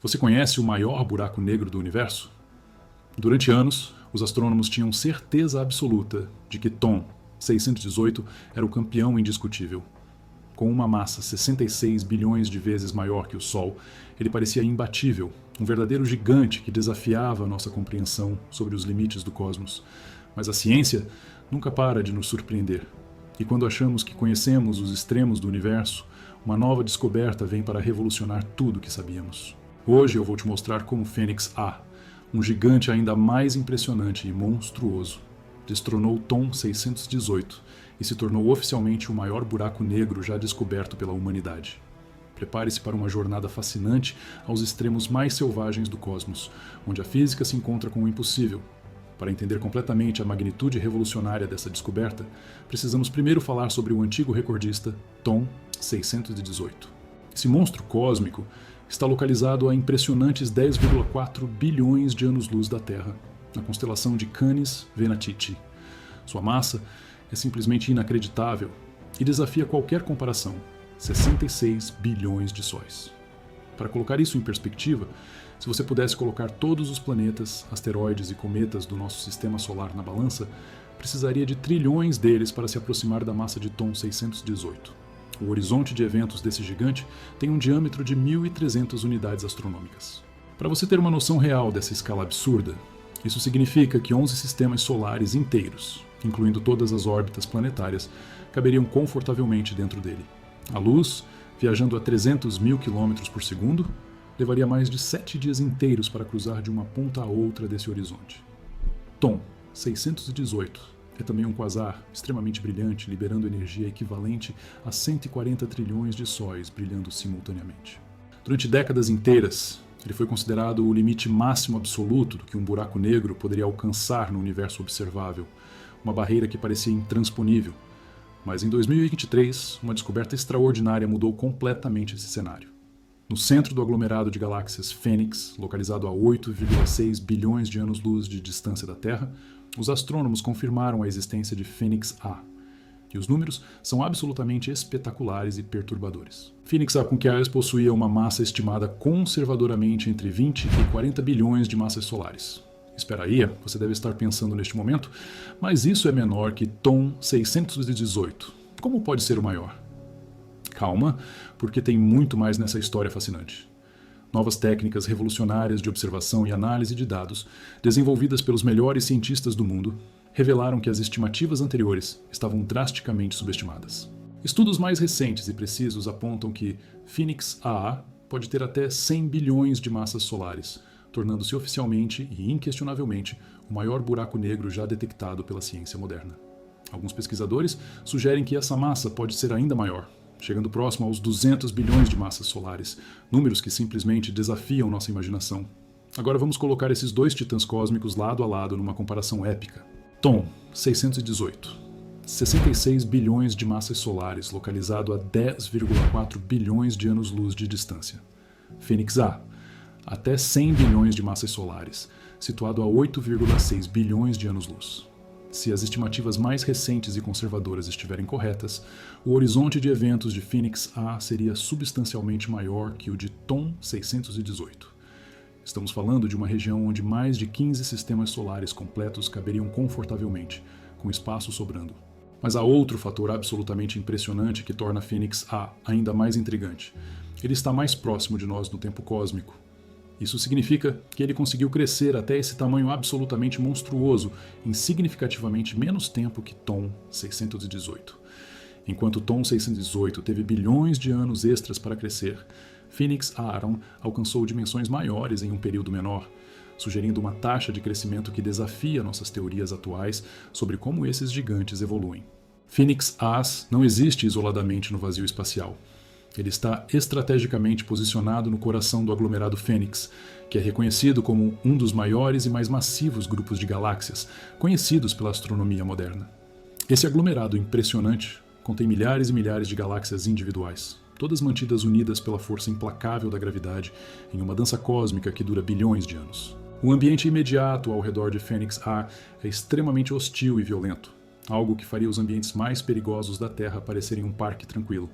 Você conhece o maior buraco negro do universo? Durante anos, os astrônomos tinham certeza absoluta de que Thom 618 era o campeão indiscutível. Com uma massa 66 bilhões de vezes maior que o Sol, ele parecia imbatível, um verdadeiro gigante que desafiava a nossa compreensão sobre os limites do cosmos. Mas a ciência nunca para de nos surpreender. E quando achamos que conhecemos os extremos do universo, uma nova descoberta vem para revolucionar tudo o que sabíamos. Hoje eu vou te mostrar como Fênix A, um gigante ainda mais impressionante e monstruoso, destronou Thom 618 e se tornou oficialmente o maior buraco negro já descoberto pela humanidade. Prepare-se para uma jornada fascinante aos extremos mais selvagens do cosmos, onde a física se encontra com o impossível. Para entender completamente a magnitude revolucionária dessa descoberta, precisamos primeiro falar sobre o antigo recordista Thom 618. Esse monstro cósmico está localizado a impressionantes 10,4 bilhões de anos-luz da Terra, na constelação de Canis Venatici. Sua massa é simplesmente inacreditável e desafia qualquer comparação: 66 bilhões de sóis. Para colocar isso em perspectiva, se você pudesse colocar todos os planetas, asteroides e cometas do nosso sistema solar na balança, precisaria de trilhões deles para se aproximar da massa de Thom 618. O horizonte de eventos desse gigante tem um diâmetro de 1.300 unidades astronômicas. Para você ter uma noção real dessa escala absurda, isso significa que 11 sistemas solares inteiros, incluindo todas as órbitas planetárias, caberiam confortavelmente dentro dele. A luz, viajando a 300 mil km por segundo, levaria mais de 7 dias inteiros para cruzar de uma ponta a outra desse horizonte. Thom 618 é também um quasar extremamente brilhante, liberando energia equivalente a 140 trilhões de sóis brilhando simultaneamente. Durante décadas inteiras, ele foi considerado o limite máximo absoluto do que um buraco negro poderia alcançar no universo observável, uma barreira que parecia intransponível. Mas em 2023, uma descoberta extraordinária mudou completamente esse cenário. No centro do aglomerado de galáxias Fênix, localizado a 8,6 bilhões de anos-luz de distância da Terra, os astrônomos confirmaram a existência de Fênix A. E os números são absolutamente espetaculares e perturbadores. Fênix A Conquias possuía uma massa estimada conservadoramente entre 20 e 40 bilhões de massas solares. Espera aí, você deve estar pensando neste momento, mas isso é menor que Thom 618. Como pode ser o maior? Calma, porque tem muito mais nessa história fascinante. Novas técnicas revolucionárias de observação e análise de dados, desenvolvidas pelos melhores cientistas do mundo, revelaram que as estimativas anteriores estavam drasticamente subestimadas. Estudos mais recentes e precisos apontam que Fênix A pode ter até 100 bilhões de massas solares, tornando-se oficialmente e inquestionavelmente o maior buraco negro já detectado pela ciência moderna. Alguns pesquisadores sugerem que essa massa pode ser ainda maior, chegando próximo aos 200 bilhões de massas solares, números que simplesmente desafiam nossa imaginação. Agora vamos colocar esses dois titãs cósmicos lado a lado numa comparação épica. Thom 618. 66 bilhões de massas solares, localizado a 10,4 bilhões de anos-luz de distância. Fênix A, até 100 bilhões de massas solares, situado a 8,6 bilhões de anos-luz. Se as estimativas mais recentes e conservadoras estiverem corretas, o horizonte de eventos de Fênix A seria substancialmente maior que o de Thom 618. Estamos falando de uma região onde mais de 15 sistemas solares completos caberiam confortavelmente, com espaço sobrando. Mas há outro fator absolutamente impressionante que torna Fênix A ainda mais intrigante. Ele está mais próximo de nós no tempo cósmico. Isso significa que ele conseguiu crescer até esse tamanho absolutamente monstruoso em significativamente menos tempo que Thom 618. Enquanto Thom 618 teve bilhões de anos extras para crescer, Fênix A alcançou dimensões maiores em um período menor, sugerindo uma taxa de crescimento que desafia nossas teorias atuais sobre como esses gigantes evoluem. Fênix A não existe isoladamente no vazio espacial. Ele está estrategicamente posicionado no coração do aglomerado Fênix, que é reconhecido como um dos maiores e mais massivos grupos de galáxias conhecidos pela astronomia moderna. Esse aglomerado impressionante contém milhares e milhares de galáxias individuais, todas mantidas unidas pela força implacável da gravidade em uma dança cósmica que dura bilhões de anos. O ambiente imediato ao redor de Fênix A é extremamente hostil e violento, algo que faria os ambientes mais perigosos da Terra parecerem um parque tranquilo.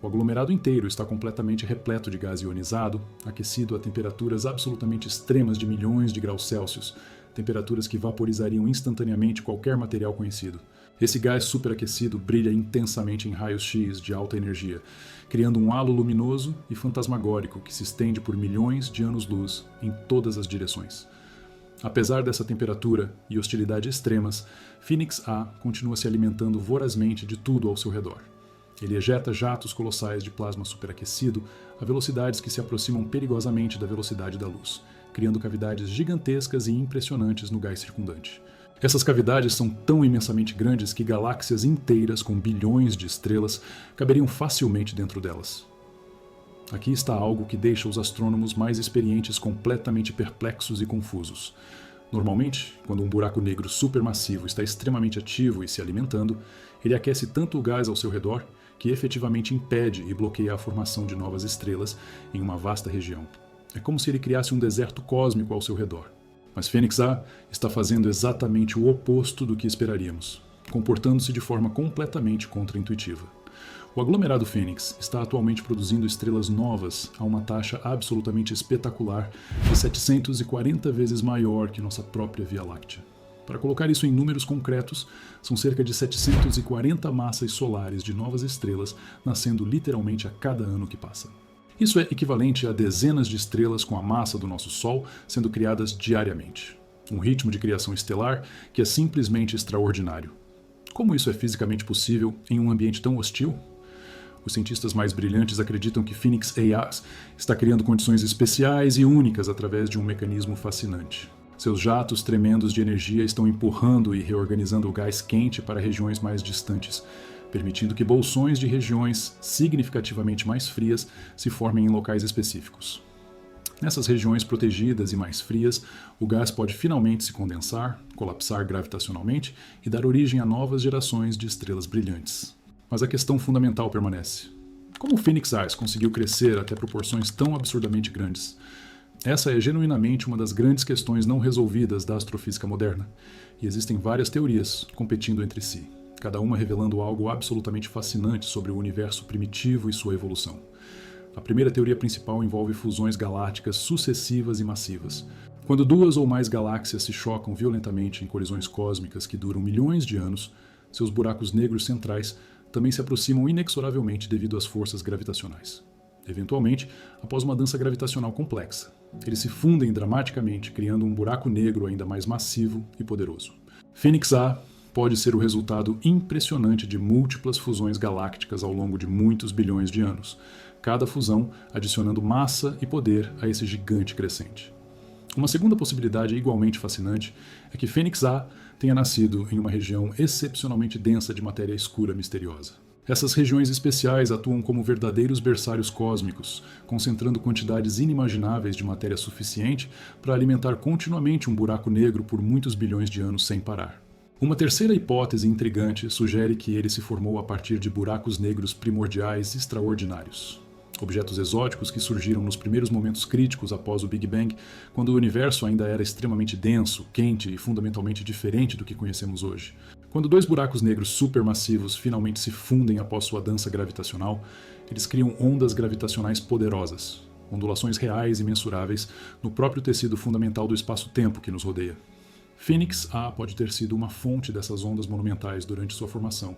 O aglomerado inteiro está completamente repleto de gás ionizado, aquecido a temperaturas absolutamente extremas de milhões de graus Celsius, temperaturas que vaporizariam instantaneamente qualquer material conhecido. Esse gás superaquecido brilha intensamente em raios X de alta energia, criando um halo luminoso e fantasmagórico que se estende por milhões de anos-luz em todas as direções. Apesar dessa temperatura e hostilidade extremas, Phoenix A continua se alimentando vorazmente de tudo ao seu redor. Ele ejeta jatos colossais de plasma superaquecido a velocidades que se aproximam perigosamente da velocidade da luz, criando cavidades gigantescas e impressionantes no gás circundante. Essas cavidades são tão imensamente grandes que galáxias inteiras com bilhões de estrelas caberiam facilmente dentro delas. Aqui está algo que deixa os astrônomos mais experientes completamente perplexos e confusos. Normalmente, quando um buraco negro supermassivo está extremamente ativo e se alimentando, ele aquece tanto o gás ao seu redor que efetivamente impede e bloqueia a formação de novas estrelas em uma vasta região. É como se ele criasse um deserto cósmico ao seu redor. Mas Phoenix A está fazendo exatamente o oposto do que esperaríamos, comportando-se de forma completamente contraintuitiva. O aglomerado Fênix está atualmente produzindo estrelas novas a uma taxa absolutamente espetacular de 740 vezes maior que nossa própria Via Láctea. Para colocar isso em números concretos, são cerca de 740 massas solares de novas estrelas nascendo literalmente a cada ano que passa. Isso é equivalente a dezenas de estrelas com a massa do nosso Sol sendo criadas diariamente. Um ritmo de criação estelar que é simplesmente extraordinário. Como isso é fisicamente possível em um ambiente tão hostil? Os cientistas mais brilhantes acreditam que Phoenix A está criando condições especiais e únicas através de um mecanismo fascinante. Seus jatos tremendos de energia estão empurrando e reorganizando o gás quente para regiões mais distantes, permitindo que bolsões de regiões significativamente mais frias se formem em locais específicos. Nessas regiões protegidas e mais frias, o gás pode finalmente se condensar, colapsar gravitacionalmente e dar origem a novas gerações de estrelas brilhantes. Mas a questão fundamental permanece. Como o Phoenix A conseguiu crescer até proporções tão absurdamente grandes? Essa é genuinamente uma das grandes questões não resolvidas da astrofísica moderna, e existem várias teorias competindo entre si, cada uma revelando algo absolutamente fascinante sobre o universo primitivo e sua evolução. A primeira teoria principal envolve fusões galácticas sucessivas e massivas. Quando duas ou mais galáxias se chocam violentamente em colisões cósmicas que duram milhões de anos, seus buracos negros centrais também se aproximam inexoravelmente devido às forças gravitacionais. Eventualmente, após uma dança gravitacional complexa, eles se fundem dramaticamente, criando um buraco negro ainda mais massivo e poderoso. Phoenix A pode ser o resultado impressionante de múltiplas fusões galácticas ao longo de muitos bilhões de anos, cada fusão adicionando massa e poder a esse gigante crescente. Uma segunda possibilidade igualmente fascinante é que Phoenix A tenha nascido em uma região excepcionalmente densa de matéria escura misteriosa. Essas regiões especiais atuam como verdadeiros berçários cósmicos, concentrando quantidades inimagináveis de matéria suficiente para alimentar continuamente um buraco negro por muitos bilhões de anos sem parar. Uma terceira hipótese intrigante sugere que ele se formou a partir de buracos negros primordiais extraordinários. Objetos exóticos que surgiram nos primeiros momentos críticos após o Big Bang, quando o universo ainda era extremamente denso, quente e fundamentalmente diferente do que conhecemos hoje. Quando dois buracos negros supermassivos finalmente se fundem após sua dança gravitacional, eles criam ondas gravitacionais poderosas, ondulações reais e mensuráveis no próprio tecido fundamental do espaço-tempo que nos rodeia. Phoenix A pode ter sido uma fonte dessas ondas monumentais durante sua formação,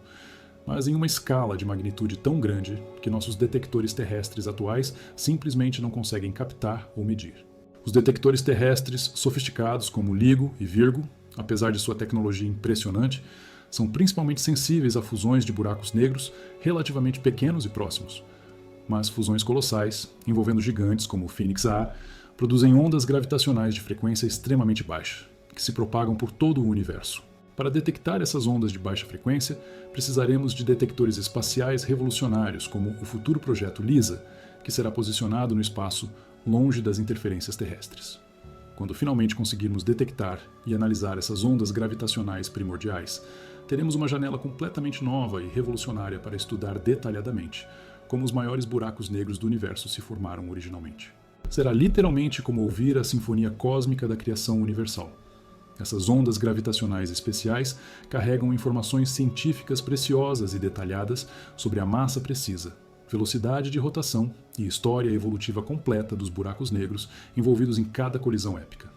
mas em uma escala de magnitude tão grande que nossos detectores terrestres atuais simplesmente não conseguem captar ou medir. Os detectores terrestres sofisticados como LIGO e Virgo, apesar de sua tecnologia impressionante, são principalmente sensíveis a fusões de buracos negros relativamente pequenos e próximos. Mas fusões colossais, envolvendo gigantes como o Phoenix A, produzem ondas gravitacionais de frequência extremamente baixa, que se propagam por todo o universo. Para detectar essas ondas de baixa frequência, precisaremos de detectores espaciais revolucionários, como o futuro projeto LISA, que será posicionado no espaço longe das interferências terrestres. Quando finalmente conseguirmos detectar e analisar essas ondas gravitacionais primordiais, teremos uma janela completamente nova e revolucionária para estudar detalhadamente como os maiores buracos negros do universo se formaram originalmente. Será literalmente como ouvir a sinfonia cósmica da criação universal. Essas ondas gravitacionais especiais carregam informações científicas preciosas e detalhadas sobre a massa precisa, velocidade de rotação e história evolutiva completa dos buracos negros envolvidos em cada colisão épica.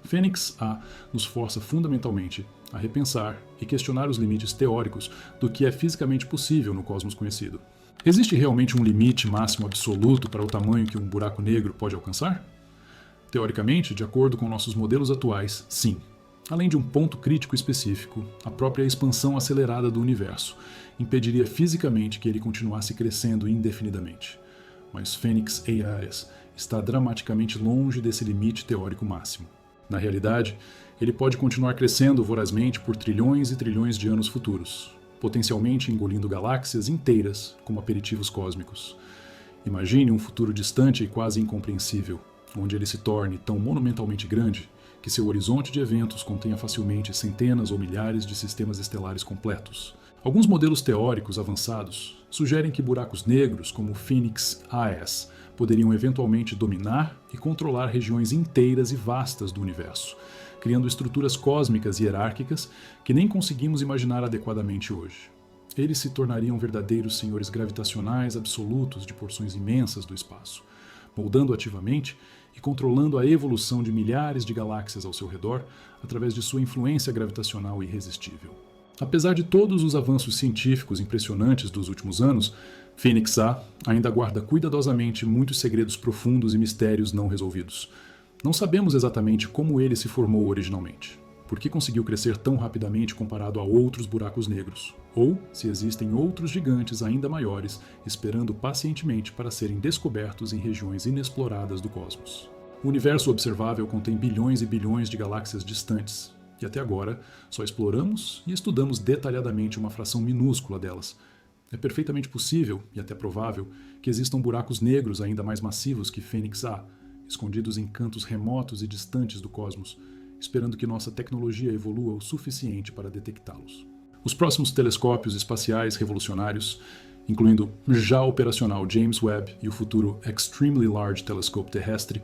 Fênix A nos força fundamentalmente a repensar e questionar os limites teóricos do que é fisicamente possível no cosmos conhecido. Existe realmente um limite máximo absoluto para o tamanho que um buraco negro pode alcançar? Teoricamente, de acordo com nossos modelos atuais, sim. Além de um ponto crítico específico, a própria expansão acelerada do universo impediria fisicamente que ele continuasse crescendo indefinidamente. Mas Fênix AIS está dramaticamente longe desse limite teórico máximo. Na realidade, ele pode continuar crescendo vorazmente por trilhões e trilhões de anos futuros, potencialmente engolindo galáxias inteiras como aperitivos cósmicos. Imagine um futuro distante e quase incompreensível, onde ele se torne tão monumentalmente grande que seu horizonte de eventos contenha facilmente centenas ou milhares de sistemas estelares completos. Alguns modelos teóricos avançados sugerem que buracos negros, como o Fênix AS, poderiam eventualmente dominar e controlar regiões inteiras e vastas do universo, criando estruturas cósmicas e hierárquicas que nem conseguimos imaginar adequadamente hoje. Eles se tornariam verdadeiros senhores gravitacionais absolutos de porções imensas do espaço, moldando ativamente e controlando a evolução de milhares de galáxias ao seu redor através de sua influência gravitacional irresistível. Apesar de todos os avanços científicos impressionantes dos últimos anos, Fênix A ainda guarda cuidadosamente muitos segredos profundos e mistérios não resolvidos. Não sabemos exatamente como ele se formou originalmente, por que conseguiu crescer tão rapidamente comparado a outros buracos negros, ou se existem outros gigantes ainda maiores esperando pacientemente para serem descobertos em regiões inexploradas do cosmos. O universo observável contém bilhões e bilhões de galáxias distantes, e até agora só exploramos e estudamos detalhadamente uma fração minúscula delas. É perfeitamente possível, e até provável, que existam buracos negros ainda mais massivos que Fênix A, escondidos em cantos remotos e distantes do cosmos, esperando que nossa tecnologia evolua o suficiente para detectá-los. Os próximos telescópios espaciais revolucionários, incluindo o já operacional James Webb e o futuro Extremely Large Telescope terrestre,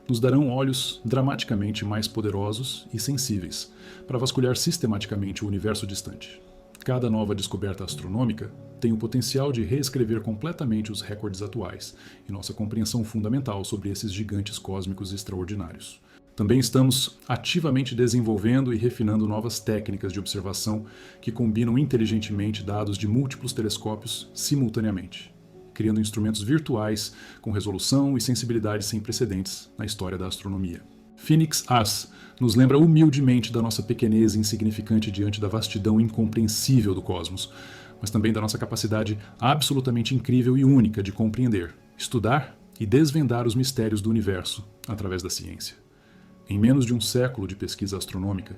nos darão olhos dramaticamente mais poderosos e sensíveis para vasculhar sistematicamente o universo distante. Cada nova descoberta astronômica tem o potencial de reescrever completamente os recordes atuais e nossa compreensão fundamental sobre esses gigantes cósmicos extraordinários. Também estamos ativamente desenvolvendo e refinando novas técnicas de observação que combinam inteligentemente dados de múltiplos telescópios simultaneamente, criando instrumentos virtuais com resolução e sensibilidade sem precedentes na história da astronomia. Fênix AS nos lembra humildemente da nossa pequenez insignificante diante da vastidão incompreensível do cosmos, mas também da nossa capacidade absolutamente incrível e única de compreender, estudar e desvendar os mistérios do universo através da ciência. Em menos de um século de pesquisa astronômica,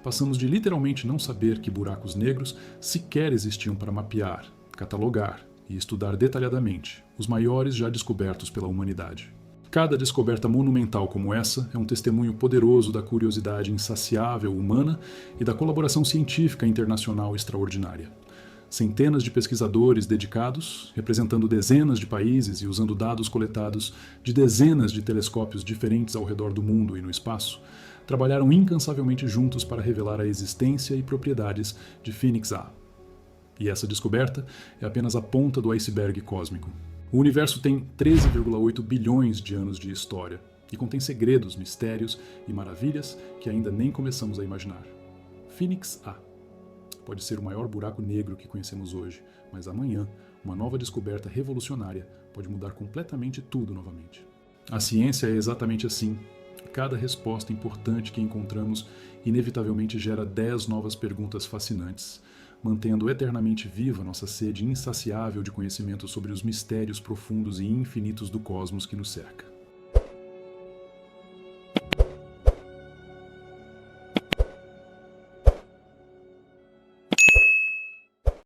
passamos de literalmente não saber que buracos negros sequer existiam para mapear, catalogar e estudar detalhadamente os maiores já descobertos pela humanidade. Cada descoberta monumental como essa é um testemunho poderoso da curiosidade insaciável humana e da colaboração científica internacional extraordinária. Centenas de pesquisadores dedicados, representando dezenas de países e usando dados coletados de dezenas de telescópios diferentes ao redor do mundo e no espaço, trabalharam incansavelmente juntos para revelar a existência e propriedades de Fênix A. E essa descoberta é apenas a ponta do iceberg cósmico. O universo tem 13,8 bilhões de anos de história e contém segredos, mistérios e maravilhas que ainda nem começamos a imaginar. Fênix A pode ser o maior buraco negro que conhecemos hoje, mas amanhã, uma nova descoberta revolucionária pode mudar completamente tudo novamente. A ciência é exatamente assim. Cada resposta importante que encontramos inevitavelmente gera 10 novas perguntas fascinantes, mantendo eternamente viva nossa sede insaciável de conhecimento sobre os mistérios profundos e infinitos do cosmos que nos cerca.